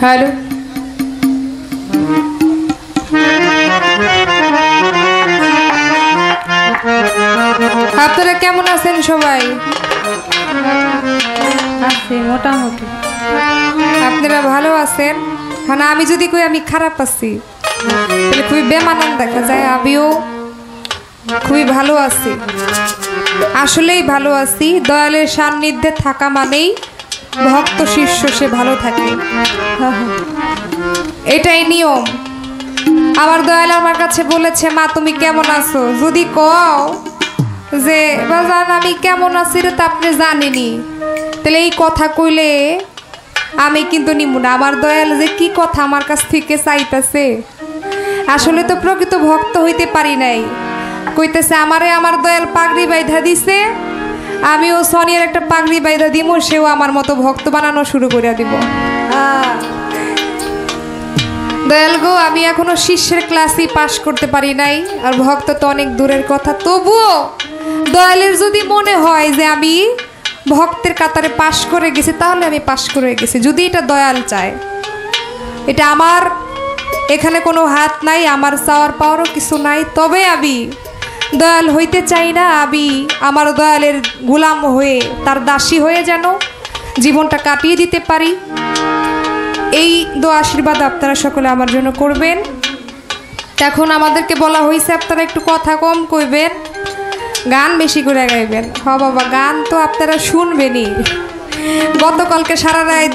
Hello, আপনারা কেমন আছেন সবাই? আছি মোটামুটি। আপনারা ভালো আছেন? মানে আমি যদি কই আমি খারাপ আছি তাহলে খুবই বেমানান দেখা যায়। আমিও খুবই ভালো আছি, আসলেই ভালো আছি। দয়ালের সান্নিধ্যে থাকা মানেই ভক্ত শিষ্য সে ভালো থাকে, এটাই নিয়ম। আমার দয়াল আমার কাছে বলেছে, মা তুমি কেমন আছো? যদি কও যে বাজান আমি কেমন আছি রে তা আপনি জানেনি, তাহলে এই কথা কইলে আমি কিন্তু নিব না। আমার দয়াল যে কি কথা আমার কাছ থেকে চাইতেছে, আসলে তো প্রকৃত ভক্ত হইতে পারি নাই। কইতেছে আমারে আমার দয়াল পাগড়ি বাইধা দিছে, আমিও সোনিয়ার একটা পাগড়ি বাইধা দিব, সেও আমার মতো ভক্ত বানানো শুরু করে দিব। দয়াল গো, আমি এখনো শিষ্যের ক্লাসই পাশ করতে পারি নাই, আর ভক্ত তো অনেক দূরের কথা। তবুও দয়ালের যদি মনে হয় যে আমি ভক্তের কাতারে পাশ করে গেছি, তাহলে আমি পাশ করে গেছি, যদি এটা দয়াল চায়। এটা আমার এখানে কোনো হাত নাই, আমার চাওয়ার পাওয়ারও কিছু নাই। তবে আমি দয়াল হইতে চাই না, আমি আমার দয়ালের গোলাম হয়ে তার দাসী হয়ে যেন জীবনটা কাটিয়ে দিতে পারি। এই দোয়া আশীর্বাদ আপনারা সকলে আমার জন্য করবেন। এখন আমাদেরকে বলা হয়েছে আপনারা একটু কথা কম কইবেন, গান বেশি করে গাইবেন। হ বাবা, গান তো আপনারা শুনবেনই। গতকালকে সারা রাত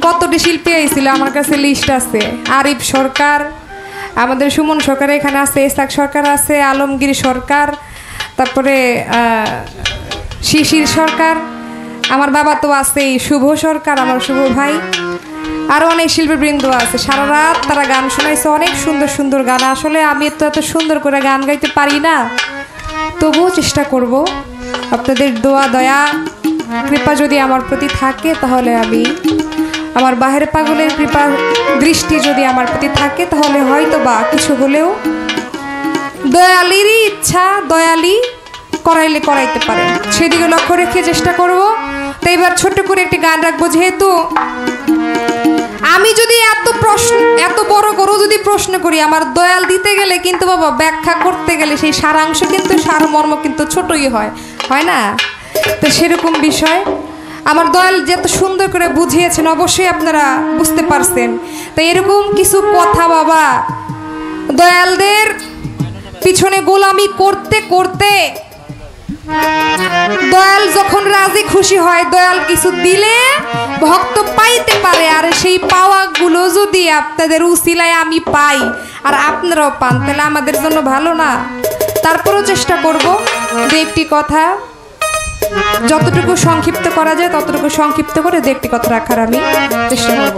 কতটি শিল্পী আইছিল, আমার কাছে লিস্ট আছে। আরিফ সরকার, আমাদের সুমন সরকার এখানে আছে, ইসাক সরকার আছে, আলমগীর সরকার, তারপরে শিশির সরকার, আমার বাবা তো আছেই, শুভ সরকার আমার শুভ ভাই, আরও অনেক শিল্পীবৃন্দ আছে। সারা রাত তারা গান শোনাইছে, অনেক সুন্দর সুন্দর গান। আসলে আমি তো এত সুন্দর করে গান গাইতে পারি না, তবুও চেষ্টা করব। আপনাদের দোয়া দয়া কৃপা যদি আমার প্রতি থাকে, তাহলে আমি আমার বাহির পাগলের কৃপা দৃষ্টি যদি আমার প্রতি থাকে, তাহলে হয়তো বা কিছু হলেও দয়ালিরই ইচ্ছা, দয়ালি করাইলে করাইতে পারে, সেদিকে লক্ষ্য রেখে চেষ্টা করব। তো এবার ছোট্ট করে একটি গান রাখবো। যেহেতু আমি যদি এত বড় করে যদি প্রশ্ন করি, আমার দয়াল দিতে গেলে কিন্তু বাবা ব্যাখ্যা করতে গেলে সেই সারাংশ কিন্তু সারমর্ম কিন্তু ছোটই হয় না? তো সেরকম বিষয় আমার দয়াল যত সুন্দর করে বুঝিয়েছেন, অবশ্যই আপনারা বুঝতে পারছেন। তো এরকম কিছু কথা বাবা, দয়ালদের পিছনে গোলামি করতে করতে দয়াল যখন রাজি খুশি হয়, দয়াল কিছু দিলে ভক্ত পাইতে পারে, আর সেই পাওয়াগুলো যদি আপনাদের উসিলায় আমি পাই আর আপনারাও পান, তাহলে আমাদের জন্য ভালো না? তারপরও চেষ্টা করব যে একটি কথা যতটুকু সংক্ষিপ্ত করা যায় ততটুকু সংক্ষিপ্ত করে দু একটি কথা রাখার আমি চেষ্টা করব।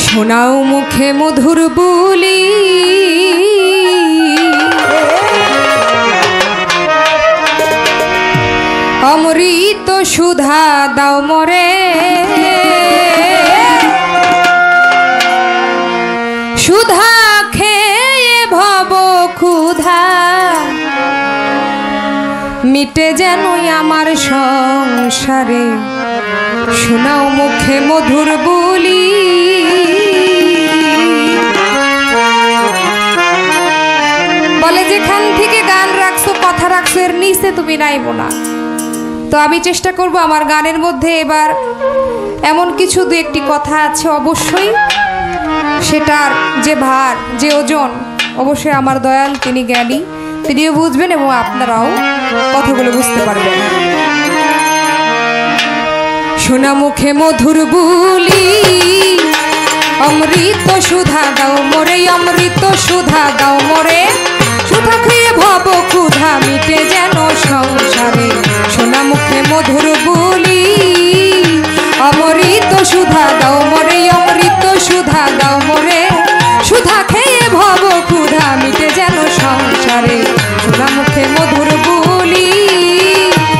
শোনাও মুখে মধুর বুলি, অমৃত সুধা দাও মোরে, সুধা খেয়ে ভব ক্ষুধা, মিটে যেন আমার সংসারে। শোনাও মুখে মধুর বুলি, বলে যেখান থেকে গান রাখছো, কথা রাখছো, এর নিচে তুমি নাইবো না। তো আমি চেষ্টা করব আমার গানের মধ্যে এবার এমন কিছু দু একটি কথা আছে, অবশ্যই সেটার যে ভার, যে ওজন, অবশ্যই আমার দয়াল তিনি জ্ঞানী, তিনিও বুঝবেন এবং আপনারাও কথাগুলো বুঝতে পারবেন। শোনা মুখে মধুর বুলি, অমৃত সুধা দাও মোরে, অমৃত সুধা দাও মোরে, সুধা খেয়ে ভব ক্ষুধা, মিটে যেন সংসারে। শোনা মুখে মধুর বুলি, অমৃত সুধা দাও মোরে, অমৃত সুধা দাও মোরে, সুধা খেয়ে ভব ক্ষুধা, মিটে যেন সংসারে। শোনা মুখে মধুর বুলি,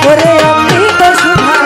ওরে অমৃত সুধা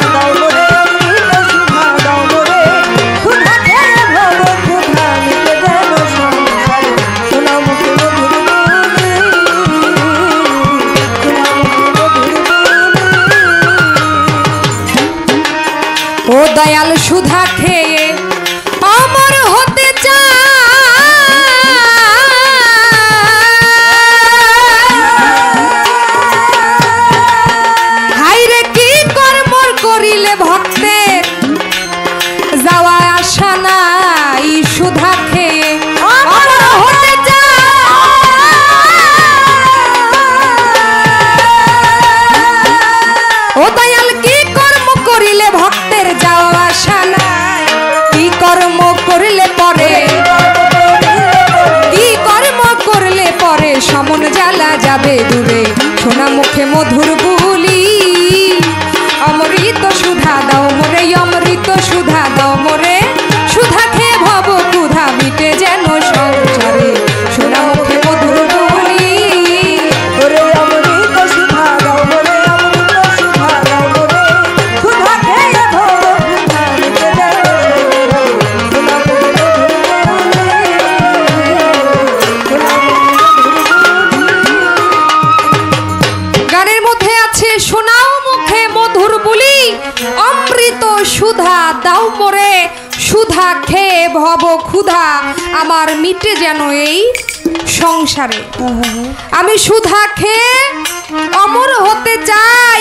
মধুর বুলি অমৃত সুধা দাও মোরে অমৃত সুধা দাও মোরে সুধা খেয়ে ভব ক্ষুধা মিটে যেন সংসারে সোনা মুখে মধুর বুলি ওরে অমৃত সুধা দাও মোরে অমৃত সুধা দাও মোরে সুধা খেয়ে ভব ক্ষুধা মিটে যেন সোনা মুখে গানের মধ্যে আছে সোনাও মুখে মধুর বুলি অমৃত সুধা দাও মোরে সুধা খেয়ে ভব ক্ষুধা আমার মিটে যেন এই সংসারে আমি সুধা খেয়ে অমর হতে চাই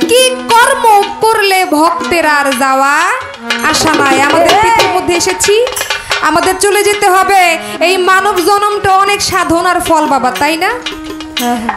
কি কর্ম করলে ভক্তের আর যাওয়া আশা নাই আমাদের পৃথিবীর মধ্যে এসেছি আমাদের চলে যেতে হবে এই মানব জন্মটা অনেক সাধনার ফল বাবা তাই না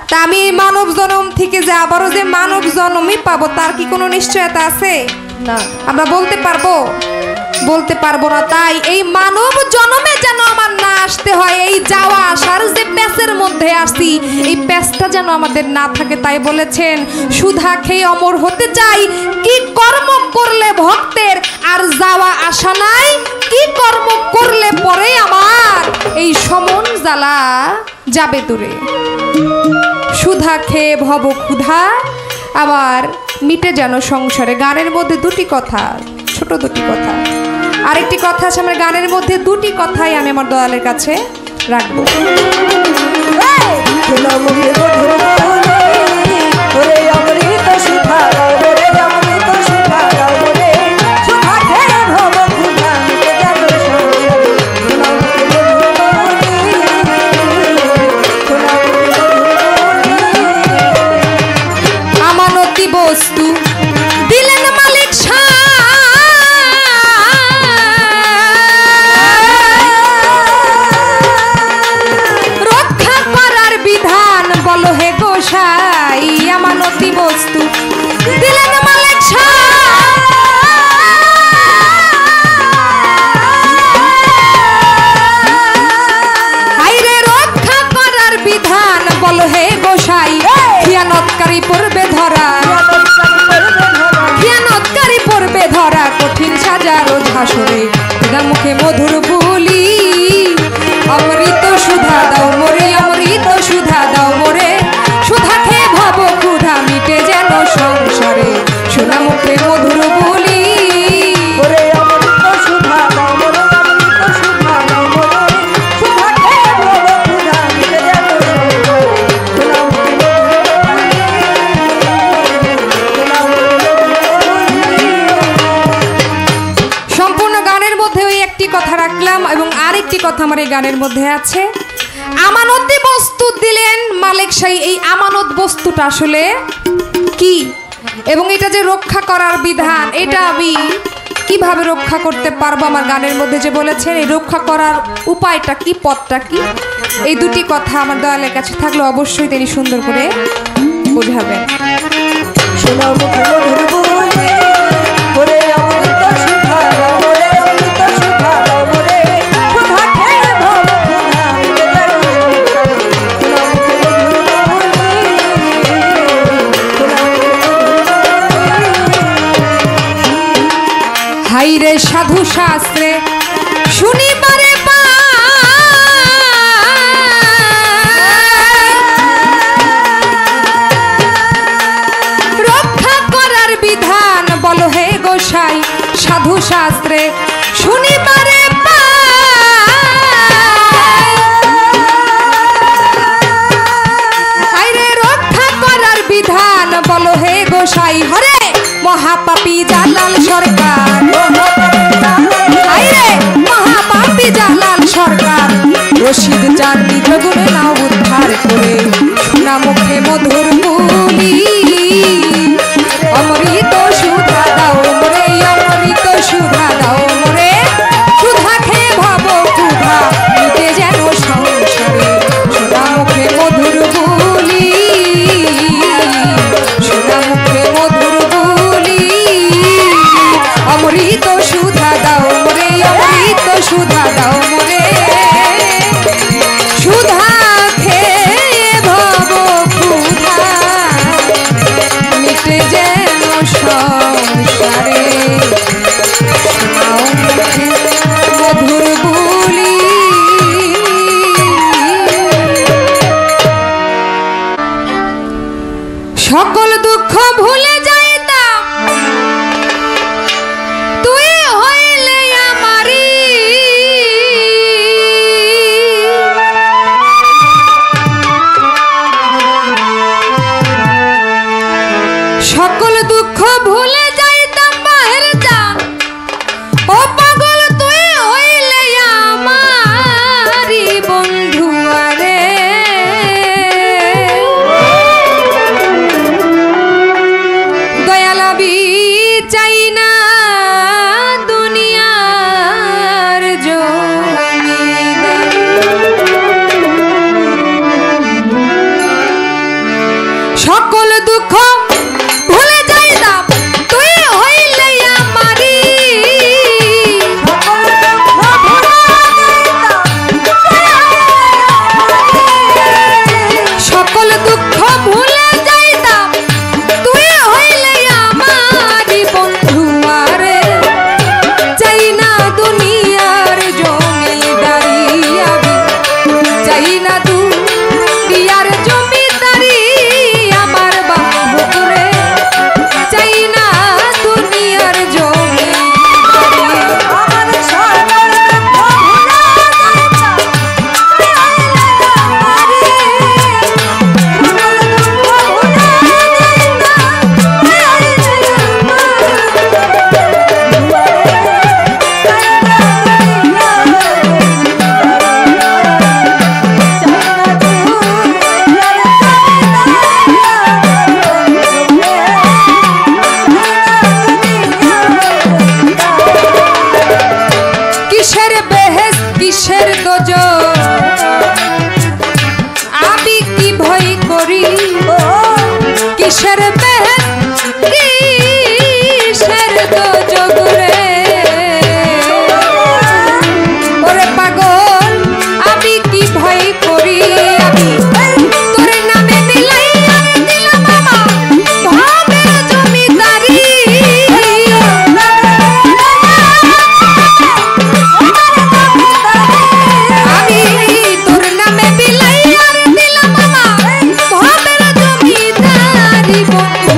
তা আমি এই মানব জন্ম থেকে যে আবারও যে মানব জন্মই পাবো তার কি কোনো নিশ্চয়তা আছে না আমরা বলতে পারবো না তাই এই মানব জন্মে যেন আমার না আসতে হয় এই যাওয়া আসার যে প্যাচের মধ্যে আসি এই প্যাচটা যেন আমাদের না থাকে তাই বলেছেন সুধা খেয়ে অমর হতে চাই কি কর্ম করলে ভক্তের আর যাওয়া আশা নাই কি কর্ম করলে পরে আমার এই সমন জ্বালা যাবে দূরে সুধা খেয়ে ভব ক্ষুধা আবার মিটে যেন সংসারে গানের মধ্যে দুটি কথা ছোট দুটি কথা আরেকটি কথা আছে আমার গানের মধ্যে দুটি কথাই আমি আমার দয়ালের কাছে রাখবো সোনা মুখে মধুর বুলি ওরে অমৃত সুধা দাও মোরে অমৃত সুধা দাও মোরে সুধা খেয়ে ভব ক্ষুধা মিটে যেন সংসারে সোনা মুখে মধুর বুলি সোনা মুখে মধুর বুলি আমানতি বস্তু দিলেন মালিক রক্ষা করার বিধান বলো হে গোসাই আমানতি বস্তু দিলেন মালিক হাইরে রক্ষা করার বিধান বলো হে গোসাই খিয়ানতকারী পড়বে ধরা খিয়ানতকারী পড়বে ধরা কঠিন সাজা রোজ হাসরে খুদা মুখে মধুর বুলি অমৃত সুধা দাও মোরে অমৃত সুধা দাও মোরে সুধা খেয়ে ভব ক্ষুধা মিটে যেন সংসারে সোনা মুখে মধুর বুলি ওরে অমৃত সুধা দাও মোরে অমৃত সুধা দাও মোরে সুধা খেয়ে ভব ক্ষুধা মিটে যেন সোনা মুখে সম্পূর্ণ গানের মধ্যে ওই একটি কথা রাখলাম এবং আরেকটি কথা আমার এই গানের মধ্যে আছে আমানতি বস্তু দিলেন মালিক শাহী এই আমানত বস্তুটা আসলে কি এবং এটা যে রক্ষা করার বিধান এটা আমি কিভাবে রক্ষা করতে পারবো আমার গানের মধ্যে যে বলেছেন এই রক্ষা করার উপায়টা কি পথটা কি এই দুটি কথা আমার দয়ালের কাছে থাকলে অবশ্যই তিনি সুন্দর করে বোঝাবেন সোনা মুখে মধুর বুলি ওরে অমৃত সুধা দাও মোরে অমৃত সুধা দাও মোরে সুধা খেয়ে ভব ক্ষুধা মিটে যেন সংসারে সোনা মুখে মধুর বুলি সোনা মুখে মধুর বুলি হাইরে সাধু শাস্ত্রে শুনিবারে রক্ষা করার বিধান বলো হে গোসাই সাধু শাস্ত্রে শুনিবারে হাইরে রক্ষা করার বিধান বলো হে গোসাই হরে মহাপাপী জালাল সরকার হাইরে মহাপাপী জালাল সরকার রশিদ চাঁদ নিজ গুণে নাও উদ্ধার করে সোনা মুখে মধুর বুলি অমৃত সুধা দাও মোরে অমৃত সুধা দাও মোরে সুধা খেয়ে ভব ক্ষুধা মিটে যেন সংসারে সোনা মুখে মধুর বুলি সোনা মুখে মধুর বুলি অমৃত সুধা দাও মোরে অমৃত সুধা দাও মোরে সুধা খেয়ে ভব ক্ষুধা সকল দুঃখ ভুলে যাইতাম তুই হইলে আমারি সকল দুঃখ ভুলে যাইতাম বাহির যান ও পাগল তুই হইলে আমারি বন্ধু আরে দয়ালাবি চাই না দুনিয়ার জমিদার সকল দুঃখ ভুলে যাইতাম তুই হইলে আমারি সকল দুঃখ ভুলে যাইতাম তুই হইলে আমারি বন্ধু আরে চাই না দুনিয়ার জমিদারি আমি চাই না দুনিয়ার জমিদারি আমার বাবু রে চাই না দুনিয়ার জমিদারি আমার সকল কিসের বেহেস কিসের দোজখ আমি কি ভয় করি কিসের বেহেস কিসের দোজখ রে ওরে পাগল আমি কি ভয় করি আমি তোর নামে মিলাইয়া দিলাম আমার ভাবের জমিদারি আমি তোর নামে বিলাইয়ার দিলাম আমার ভাবের জমিদারি বন্ধু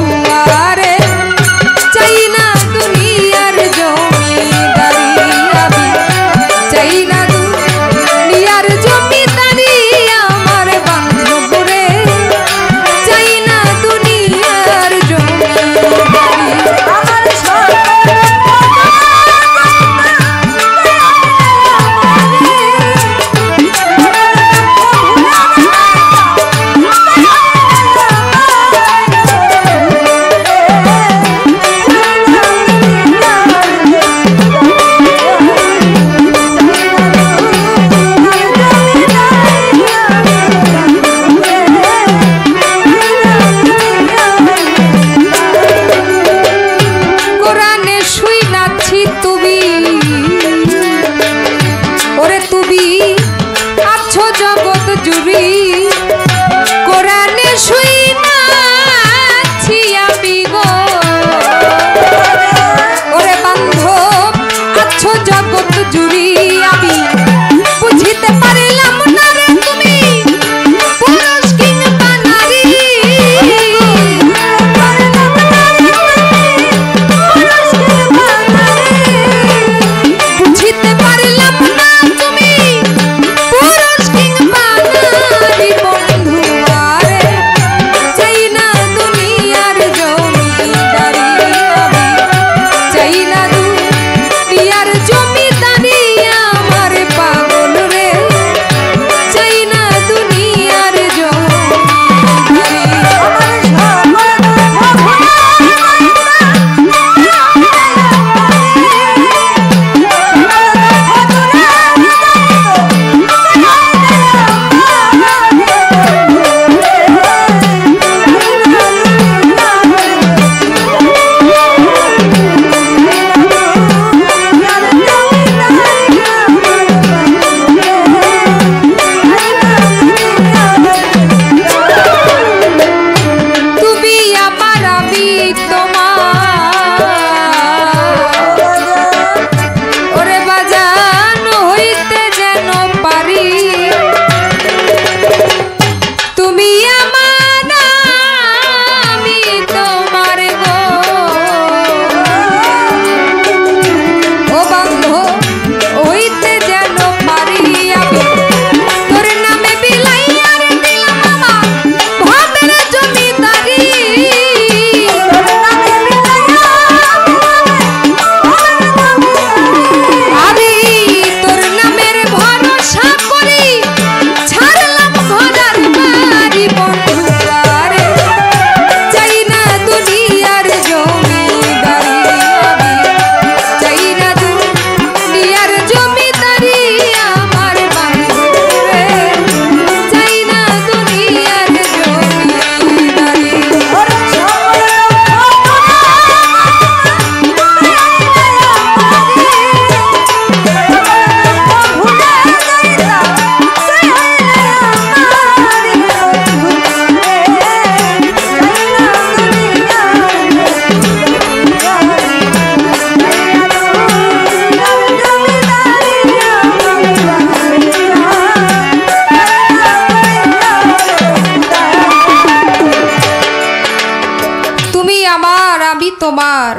তুমি আমার আমি তোমার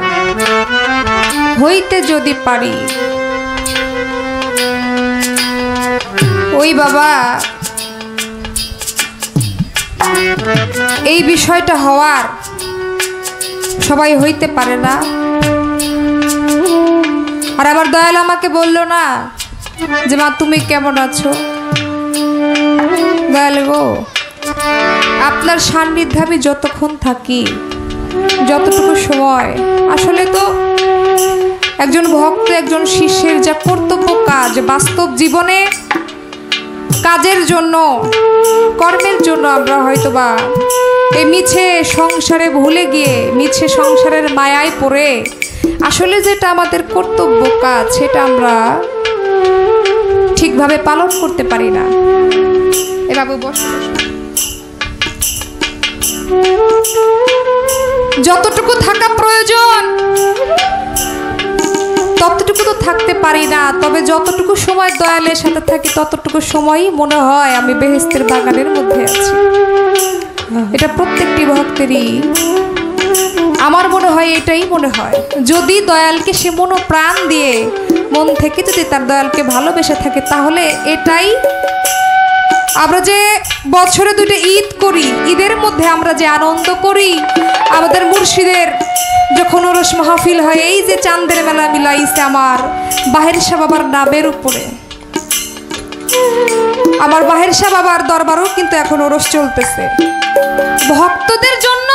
হইতে যদি পারি। ওই বাবা, এই বিষয়টা হওয়ার সবাই হইতে পারে না। আর আবার দয়াল আমাকে বলল না যে মা তুমি কেমন আছো। দয়াল গো, আপনার সান্নিধ্যে আমি যতক্ষণ থাকি, যতটুকু সময়, আসলে তো একজন ভক্ত একজন শিষ্যের যা কর্তব্য কাজ বাস্তব জীবনে কাজের জন্য কর্মের জন্য আমরা হয়তোবা এই মিছে সংসারে ভুলে গিয়ে মিছে সংসারের মায়ায় পড়ে আসলে যেটা আমাদের কর্তব্য কাজ সেটা আমরা ঠিকভাবে পালন করতে পারি না। এ বাবু বসো। যতটুকু থাকা প্রয়োজন ততটুকু তো থাকতে পারি না। তবে যতটুকু সময় দয়ালের সাথে থাকি ততটুকু সময়ই মনে হয় আমি বেহেশতের বাগানের মধ্যে আছি। এটা প্রত্যেকটি ভক্তেরই আমার মনে হয়, এটাই মনে হয়। যদি দয়ালকে সে মনো প্রাণ দিয়ে মন থেকে যদি তার দয়ালকে ভালোবেসে থাকে তাহলে এটাই। আমরা যে বছরে দুটো ঈদ করি, ঈদের মধ্যে আমরা যে আনন্দ করি, আমাদের মুর্শিদের যখন ওরস মাহফিল হয়, এই যে চাঁদের মেলা মিলাইছে আমার বাহের শাহ বাবার নামের উপরে। আমার বাহের শাহ বাবার দরবারও কিন্তু এখন ওরস চলতেছে ভক্তদের জন্য।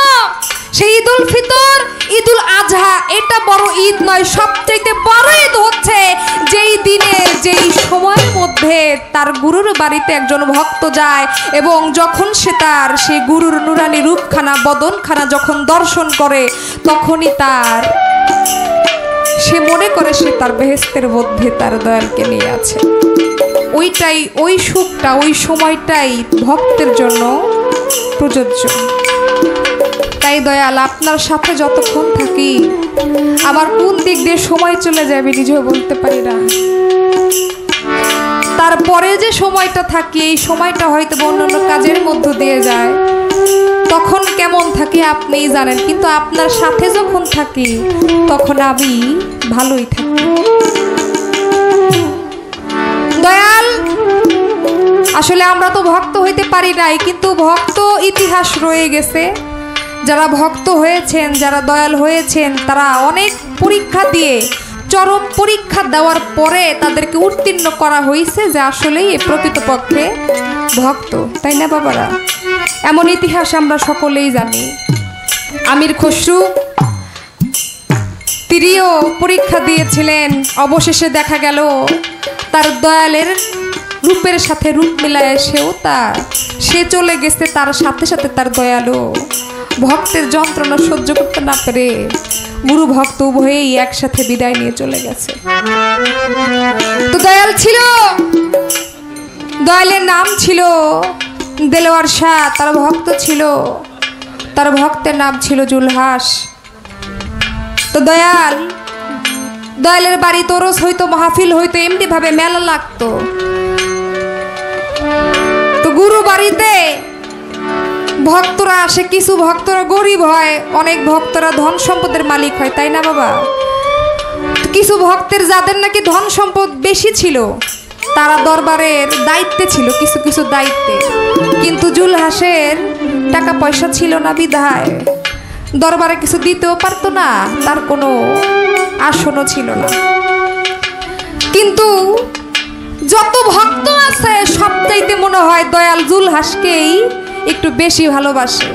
সেই ঈদুল ফিতর, ঈদুল আজহা এটা বড় ঈদ নয়, সবচেয়ে বড় ঈদ হচ্ছে যেই দিনে যেই সময়ের মধ্যে তার গুরুর বাড়িতে একজন ভক্ত যায় এবং যখন সে তার সেই গুরুর নুরানি রূপখানা বদনখানা যখন দর্শন করে তখনই তার সে মনে করে সে তার বেহেশতের মধ্যে তার দয়ালকে নিয়ে আছে। ওইটাই, ওই সুখটা, ওই সময়টাই ভক্তের জন্য প্রযোজ্য। তাই দয়াল আপনার সাথে যতক্ষণ থাকি আমার কোন দিক দিয়ে সময় চলে যাবে নিজেও বলতে পারি না। তারপরে যে সময়টা থাকি এই সময়টা হয়তো অন্যান্য কাজের মধ্য দিয়ে যায়, তখন কেমন থাকি আপনিই জানেন। কিন্তু আপনার সাথে যখন থাকি তখন আমি ভালোই থাকি। দয়াল, আসলে আমরা তো ভক্ত হইতে পারি নাই, কিন্তু ভক্ত ইতিহাস রয়ে গেছে। যারা ভক্ত হয়েছেন, যারা দয়াল হয়েছেন, তারা অনেক পরীক্ষা দিয়ে চরম পরীক্ষা দেওয়ার পরে তাদেরকে উত্তীর্ণ করা হয়েছে যে আসলেই এ প্রকৃতপক্ষে ভক্ত, তাই না বাবারা? এমন ইতিহাস আমরা সকলেই জানি। আমির খসরু তিনিও পরীক্ষা দিয়েছিলেন, অবশেষে দেখা গেল তার দয়ালের রূপের সাথে রূপ মিলায় সে চলে গেছে, তার সাথে সাথে তার দয়ালও ভক্তের যন্ত্রণা সহ্য করতে না পেরে গুরু ভক্ত উভয়েই একসাথে বিদায় নিয়ে চলে গেছে। তো দয়াল ছিল, দয়ালের নাম ছিল দেলোয়ার শাহ, তার ভক্ত ছিল, তার ভক্তের নাম ছিল জুলহাস। তো দয়ালের বাড়ি তোরস হইতো, মাহফিল হইতো, এমনি ভাবে মেলা লাগতো। তো গুরু বাড়িতে ভক্তরা আসে, কিছু ভক্তরা গরিব হয়, অনেক ভক্তরা ধন সম্পদের মালিক হয়, তাই না বাবা? কিছু ভক্তের যাদের নাকি ধন সম্পদ বেশি ছিল তারা দরবারের দায়িত্বে ছিল, কিছু কিছু দায়িত্বে। কিন্তু জুলহাসের টাকা পয়সা ছিল না বিধায় দরবারে কিছু দিতেও পারতো না, তার কোনো আসনও ছিল না। কিন্তু যত ভক্ত আছে সবচাইতে মনে হয় দয়াল জুলহাসকেই একটু বেশি ভালোবাসে।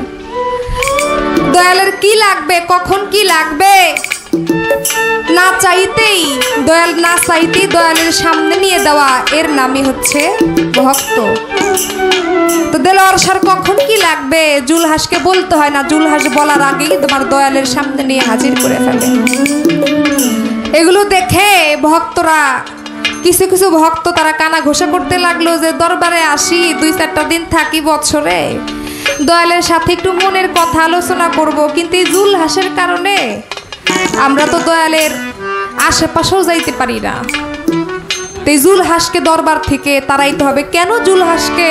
দয়ালের কি লাগবে, কখন কি লাগবে না চাইতেই, দয়াল না চাইতেই দয়ালের সামনে নিয়ে দেওয়া, এর নামই হচ্ছে ভক্ত। তো দেলোয়ার শাহর কখন কি লাগবে জুলহাসকে বলতে হয় না, জুলহাস বলার আগেই তোমার দয়ালের সামনে নিয়ে হাজির করে ফেলে। এগুলো দেখে ভক্তরা, কিছু কিছু ভক্ত তারা কানা ঘোষা করতে লাগলো যে দরবারে আসি, 2-4টা দিন থাকি বছরে, দয়ালের সাথে একটু মনের কথা আলোচনা করব। কিন্তু এই জুলহাসের কারণে আমরা তো দয়ালের আশেপাশেও যাইতে পারি না। তো এই জুলহাসকে দরবার থেকে তাড়াইতে হবে। কেন জুলহাসকে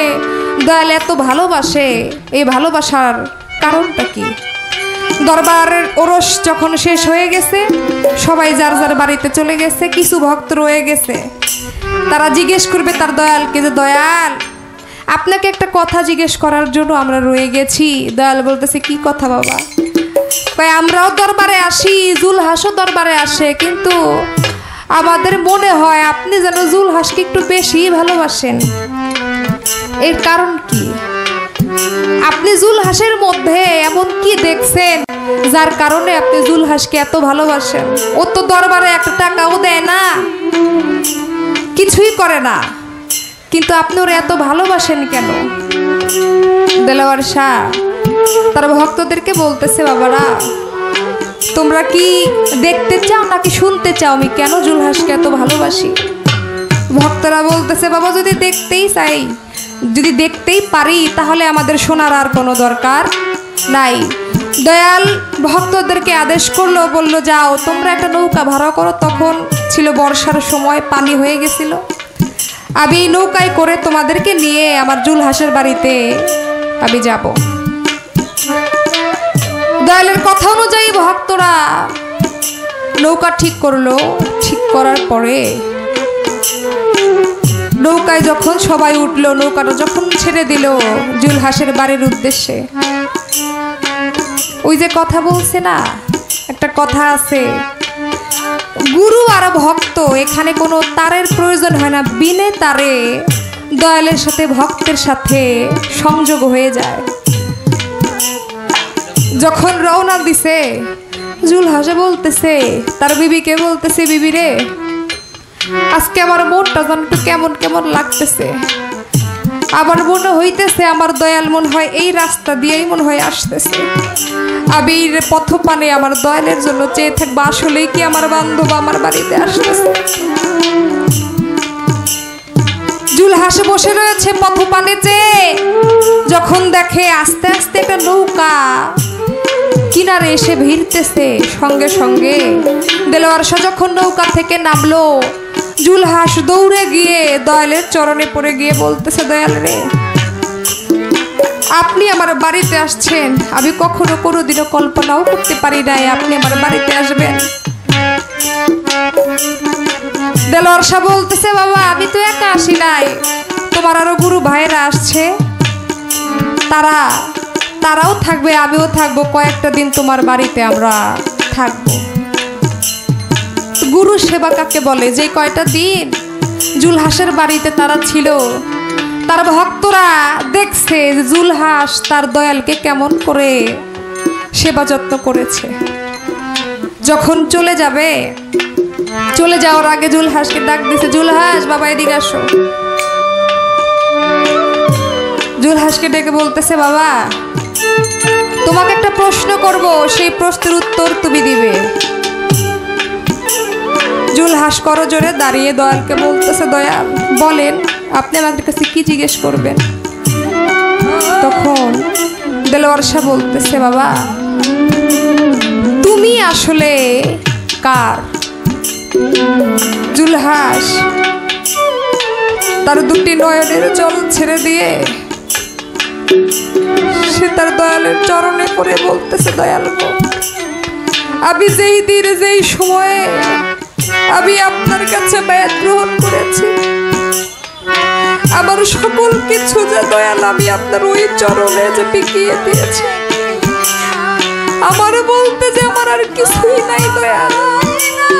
দয়াল এত ভালোবাসে, এই ভালোবাসার কারণটা কি? দরবারের ওরস যখন শেষ হয়ে গেছে, সবাই যার যার বাড়িতে চলে গেছে, কিছু ভক্ত রয়ে গেছে। তারা জিজ্ঞেস করবে তার দয়ালকে যে দয়াল, আপনাকে একটা কথা জিজ্ঞেস করার জন্য আমরা রয়ে গেছি। দয়াল বলতেছে কি কথা বাবা? কয় আমরাও দরবারে আসি, জুলহাসও দরবারে আসে, কিন্তু আমাদের মনে হয় আপনি যেন জুলহাসকে একটু বেশি ভালোবাসেন। এর কারণ কি? আপনি জুলহাসের মধ্যে এমন কি দেখছেন যার কারণে আপনি জুলহাসকে এত ভালোবাসেন? ও তো দরবারে একটা টাকাও দেয় না, কিছুই করে না, কিন্তু আপনি ওরা এত ভালোবাসেন কেন? দেলোয়ার শাহ তার ভক্তদেরকে বলতেছে, বাবারা তোমরা কি দেখতে চাও নাকি শুনতে চাও আমি কেন জুলহাসকে এত ভালোবাসি? ভক্তরা বলতেছে, বাবা যদি দেখতেই চাই, যদি দেখতেই পারি, তাহলে আমাদের শোনার আর কোনো দরকার নাই। দয়াল ভক্তদেরকে আদেশ করলো, বলল যাও তোমরা একটা নৌকা ভাড়া করো। তখন ছিল বর্ষার সময়, পানি হয়ে গেছিল। আমি এই নৌকায় করে তোমাদেরকে নিয়ে আমার জুলহাসের বাড়িতে আমি যাব। দয়ালের কথা অনুযায়ী ভক্তরা নৌকা ঠিক করলো। ঠিক করার পরে নৌকায় যখন সবাই উঠলো, নৌকাটা যখন ছেড়ে দিল জুলহাসের বাড়ির উদ্দেশ্যে, ওই যে কথা বলছে না, একটা কথা আছে, গুরু আর ভক্ত এখানে কোনো তারের প্রয়োজন হয় না, বিনে তারে দয়ালের সাথে ভক্তের সাথে সংযোগ হয়ে যায়। যখন রওনা দিছে, জুলহাসে বলতেছে তার বিবিকে, বলতেছে বিবি রে, আজকে আমার মনটা যেন একটু কেমন কেমন লাগতেছে। আমার মনে হইতেছে আমার দয়াল মনে হয় এই রাস্তা দিয়েই মনে হয় আসতেছে। আমি পথপানে আমার দয়ালের জন্য চেয়ে থাকবো, আসলেই কি আমার বান্ধব আমার বাড়িতে আসতেছে। জুলহাসে বসে রয়েছে পথপানে চেয়ে, যখন দেখে আস্তে আস্তে একটা নৌকা কিনারে এসে ভিড়তেছে, সঙ্গে সঙ্গে দেলোয়ার শাহ যখন নৌকা থেকে নামলো, জুলহাস দৌড়ে গিয়ে দয়ালের চরণে পড়ে গিয়ে বলতেছে, দয়াল রে, আপনি আমার বাড়িতে আসছেন, আমি কখনো কোনোদিনও কল্পনাও করতে পারি নাই আপনি আমার বাড়িতে আসবেন। দেলোয়ার শাহ বলতেছে, বাবা আমি তো একা আসি নাই, তোমার আরো গুরু ভাইয়েরা আসছে, তারাও থাকবে, আমিও থাকবো, কয়েকটা দিন তোমার বাড়িতে আমরা থাকবো। গুরু সেবা কাকে বলে? যে কয়টা দিন জুলহাসের বাড়িতে তারা ছিল, তার ভক্তরা দেখছে জুলহাস তার দয়ালকে কেমন করে সেবা যত্ন করেছে। যখন চলে যাবে, চলে যাওয়ার আগে জুলহাসকে ডাক দিছে, জুলহাস বাবা এদিকে আসো। জুলহাসকে ডেকে বলতেছে, বাবা তোমাকে একটা প্রশ্ন করব, সেই প্রশ্নের উত্তর তুমি দিবে। জুলহাস করজোরে দাঁড়িয়ে দয়ালকে বলতেছে, দয়াল বলেন আপনি আমাদের কাছে কি জিজ্ঞেস করবেন? তখন দেলোয়ার শাহ বলতেছে, বাবা তুমি আসলে কার? জুলহাস তার দুটি নয়নের জল ছেড়ে দিয়ে সে তার দয়ালের চরণে পড়ে বলতেছে, দয়াল গো, আমি যেই দিন যেই সময়ে আমি আপনার কাছে বায়াত গ্রহণ করেছি, আমার সকল কিছু যে দয়াল আমি আপনার ওই চরণে যে বিকিয়ে দিয়েছি, আমার বলতে যে আমার আর কিছুই নাই দয়াল,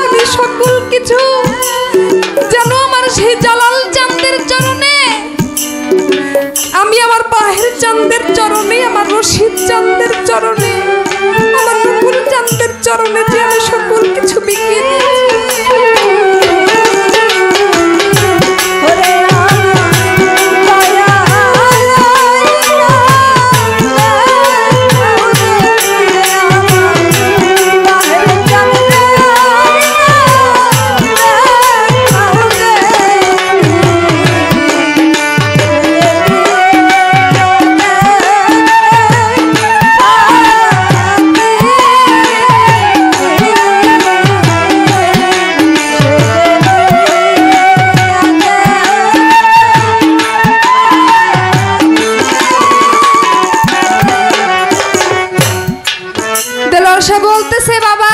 আমি সকল কিছু যেন আমার সেই জালাল চাঁদের চরণে, আমি আমার পাহের চাঁদের চরণে, আমার রশিদ চাঁদের চরণে, আমার নুপুর চাঁদের চরণে যে আমি সকল কিছু বিকিয়ে দিয়েছি। আশা বলতেছে বাবা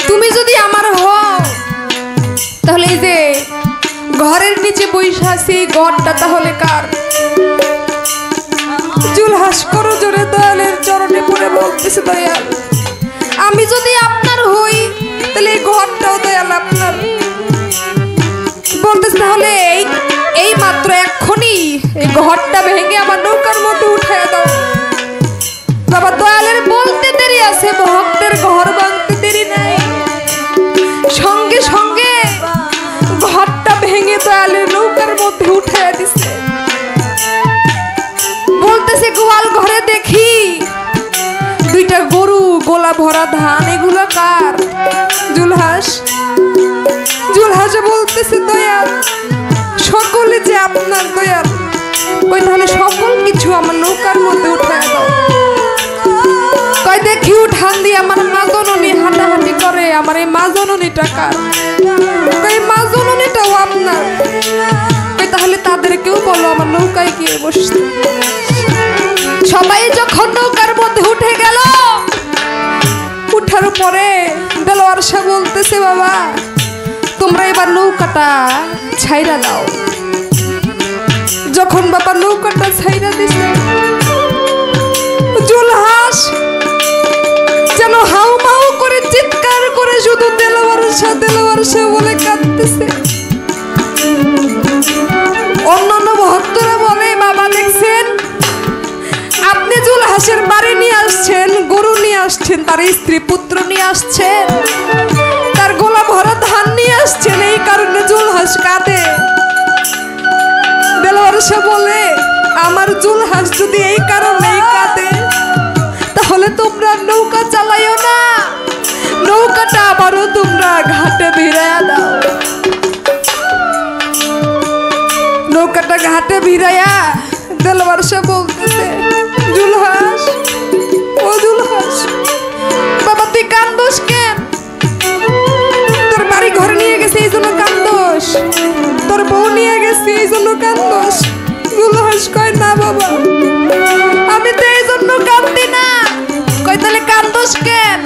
তুমি যদি আমার হও তাহলে এই যে ঘরের নিচে বৈশা আছি ঘরটা তাহলে কার? জুলহাস করো জোরে দয়ালের চরণে পড়ে বলতেছে দয়াল আমি যদি আপনার হই তাহলে এই ঘরটাও দয়াল আপনার। বলতেছে তাহলে এই মাত্র এক্ষুনি এই ঘরটা ভেঙে আমার নৌকার মধ্যে উঠায় দাও। বাবা দয়ালের বলতে দেরি আছে, ভক্তের ঘর ভাঙতে দেরি নাই। সঙ্গে সঙ্গে ঘরটা ভেঙে দয়ালের নৌকার মধ্যে উঠায় দিছে। বলতেছে গোয়াল ঘরে দেখি দুইটা গরু, গোলা ভরা ধান, এগুলো কার? জুলহাস। জুলহাসে বলতেছে দয়াল সকলে যে আপনার দয়াল। কই তাহলে সকল কিছু আমার নৌকার মধ্যে উঠায় দাও। কই দেখি উঠান দিয়ে আমার মা জননী হাঁটাহাঁটি করে, আমার এই মা জননীটা কার? কই মা জননীটাও আপনার। কই তাহলে তাদেরকেও বলো আমার নৌকায় গিয়ে বসতে। সবাই যখন নৌকার মধ্যে উঠে গেল, উঠার পরে দেলোয়ার শাহ বলতেছে বাবা তোমরা এবার নৌকাটা ছাইরা দাও। যখন বাবা নৌকাটা ছাইরা দিছে জুলহাস যেন হাউ মাউ করে চিৎকার করে শুধু দেলোয়ার শাহ বলে কাঁদতেছে। অন্যান্য ভক্তরা বলে বাবা দেখছেন আপনি জুলহাসের বাড়ি নিয়ে আসছেন, গরু নিয়ে আসছেন, তার স্ত্রী পুত্র নিয়ে আসছেন, তার গোলা ভরা ধান নিয়ে আসছেন, এই কারণে জুলহাস কাঁদে। দেলোয়ার শাহ বলে আমার জুলহাস যদি এই কারণেই কাঁদে তাহলে তোমরা নৌকা চালাইও না, নৌকাটা আবারও তোমরা ঘাটে ভিড়াইয়া দাও। নৌকাটা ঘাটে ভিড়াইয়া দেলোয়ার শাহ বলতেছে জুলহাস, ও জুলহাস বাবা তুই কান্দোস কেন? তোর বাড়ি ঘরে নিয়ে গেছে এই জন্য কান্দোস, তোর বউ নিয়ে গেছে এই জন্য কান্দোস? জুলহাস কয় না বাবা আমি তো এই জন্য কান্দি না। কয় তাহলে কান্দোস কেন?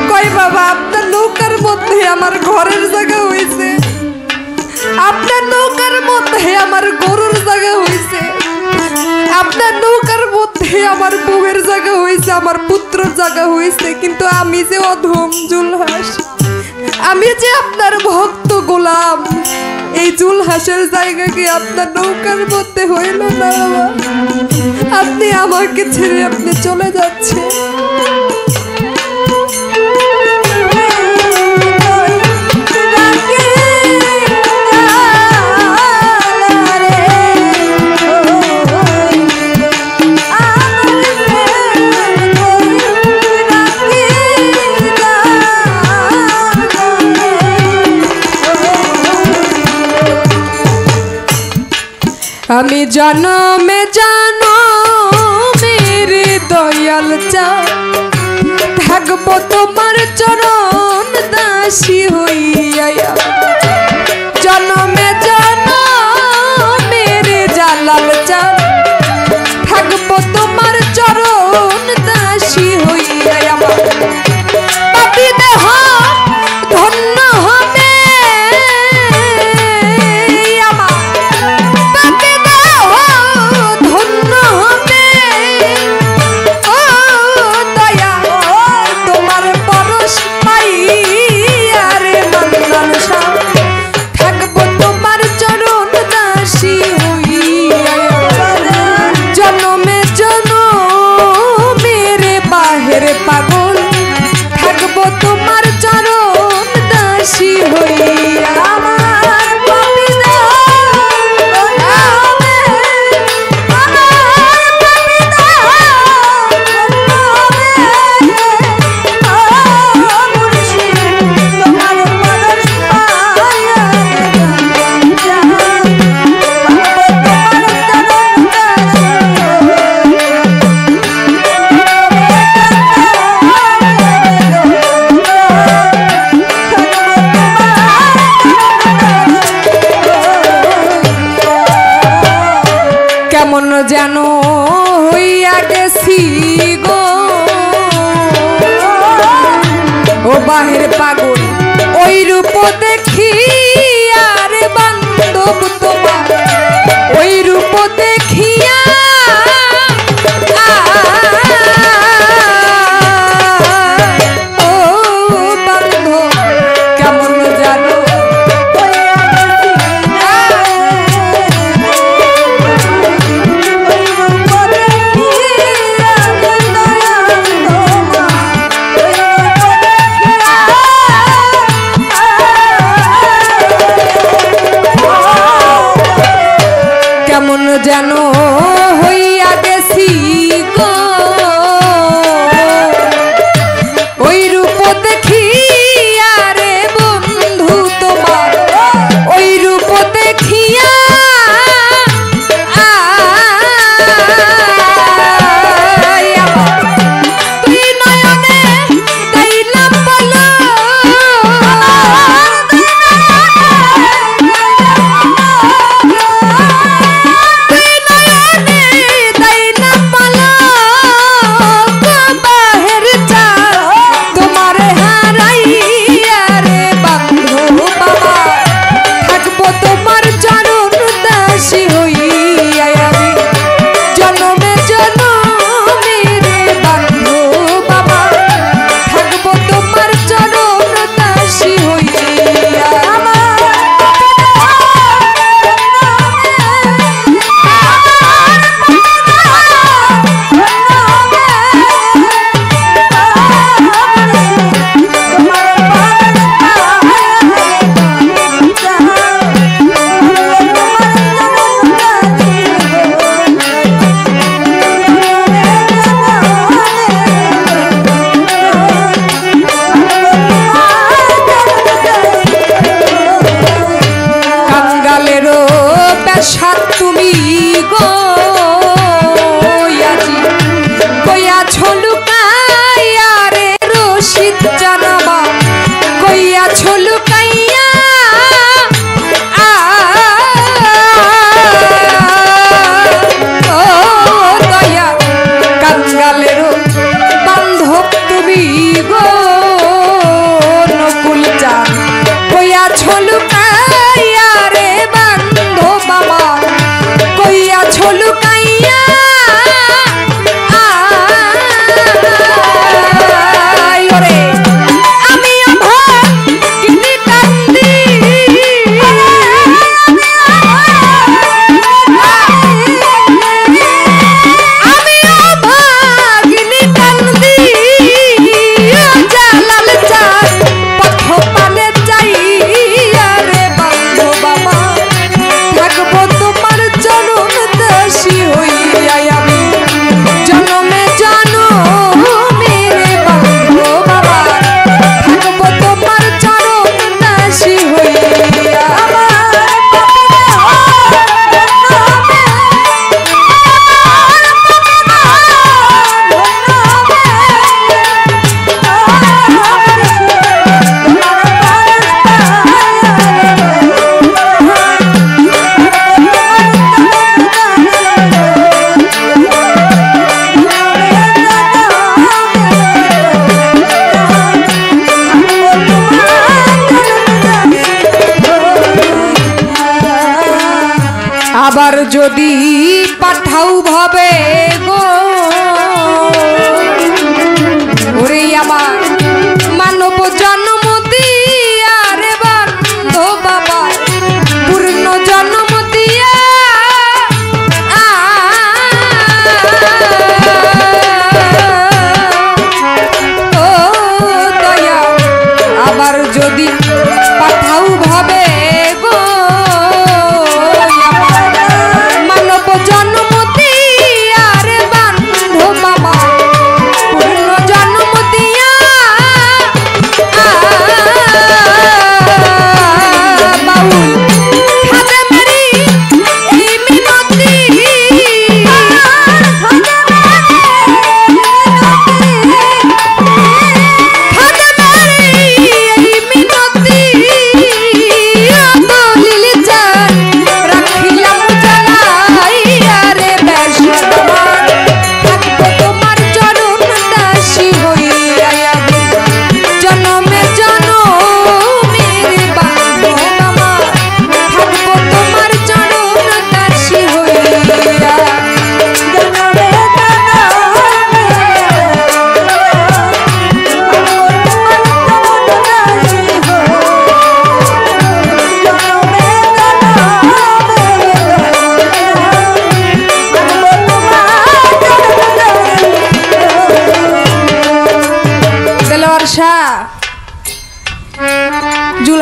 কয় বাবা আপনার নৌকার মধ্যে আমার ঘরের জায়গা হয়েছে, আপনার নৌকার মধ্যে আমার গরুর জায়গা হয়েছে, আপনার নৌকার মধ্যে আমার বউয়ের জায়গা হয়েছে, আমার পুত্রের জায়গা হয়েছে, কিন্তু আমি যে অধম জুলহাস, আমি যে আপনার ভক্ত গোলাম, এই জুলহাসের জায়গা কি আপনার নৌকার মধ্যে হইল না বাবা? আপনি আমাকে ছেড়ে আপনি চলে যাচ্ছেন। আমি জনমে জনমের দয়াল চাই থাকবো তোমার চরণ দাসী হইয়া। জনমে জনমের জালাল চাই থাকবো তোমার চরণ দাসী হইয়া। আমার পাপী দেহ ধন্য হবে পাগল থাকবো তোমার চরণ দাসী হইয়া। আমার পাপী দেহ বান্ধব তোমার ওই রূপ দেখিয়া ও বান্ধব কেমন জানো কেমন যেন হইয়া গেছি গো ওই রূপ দেখিয়া রে বন্ধু তোমার ওই রূপ দেখিয়া তুই নয়নে গাইলাম বলো সাত তুমি গো আজি কইয়াছ লুকাইয়া রে রশিদ জানাবা কইয়াছ লুকাইয়া ও দয়া কাঙ্গালের বান্ধব তুমি গো নকুল চাঁদ কইয়াছ লুকাইয়া রে বান্ধব আমার কইয়াছ লুকাইয়া ওরে আমিও ভাগিনী কান্দি আমিও ভাগিনী কান্দি জালাল চাঁদ পথ পানে যাইয়া রে বান্ধব আমার থাকবো তোমার জনম দাসী হইয়া আমি জনমে জনমে রে বান্ধব আমার থাকবো তোমার জনম দাসী হইয়া আবার যদি পাঠাও ভাবে গো ওরে আমার মানব জন্ম দিয়া রে বান্ধব বাবা পূর্ণ জন্ম দিয়া ও দয়া আবার যদি পাঠাও ভাবে গো মানব জন্ম দিয়া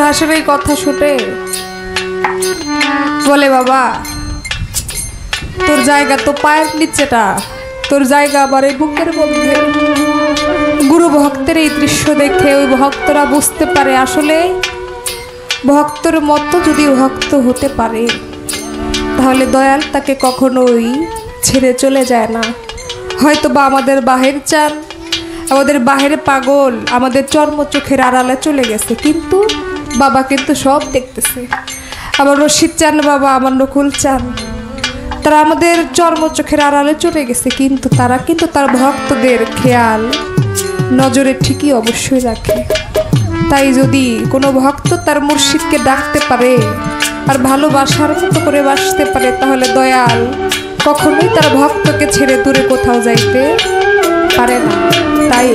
হাসের এই কথা শুনে বলে, বাবা তোর জায়গা তো পায়ের নিচেটা, তোর জায়গা আবার এই বুকের মধ্যে। গুরু ভক্তের এই দৃশ্য দেখে ওই ভক্তরা বুঝতে পারে আসলে ভক্তর মতো যদি ভক্ত হতে পারে তাহলে দয়াল তাকে কখনোই ছেড়ে চলে যায় না। হয়তো বা আমাদের বাহির চান, আমাদের বাহিরে পাগল, আমাদের চর্ম চোখের আড়ালে চলে গেছে, কিন্তু বাবা কিন্তু সব দেখতেছে। আমার রশিদ চান বাবা, আমার নকুল চান, তারা আমাদের চর্ম চোখের আড়ালে চলে গেছে, কিন্তু তারা কিন্তু তার ভক্তদের খেয়াল নজরে ঠিকই অবশ্যই রাখে। তাই যদি কোনো ভক্ত তার মুর্শিদকে ডাকতে পারে আর ভালোবাসার মতো করে বাসতে পারে তাহলে দয়াল কখনোই তার ভক্তকে ছেড়ে দূরে কোথাও যাইতে পারে না। তাই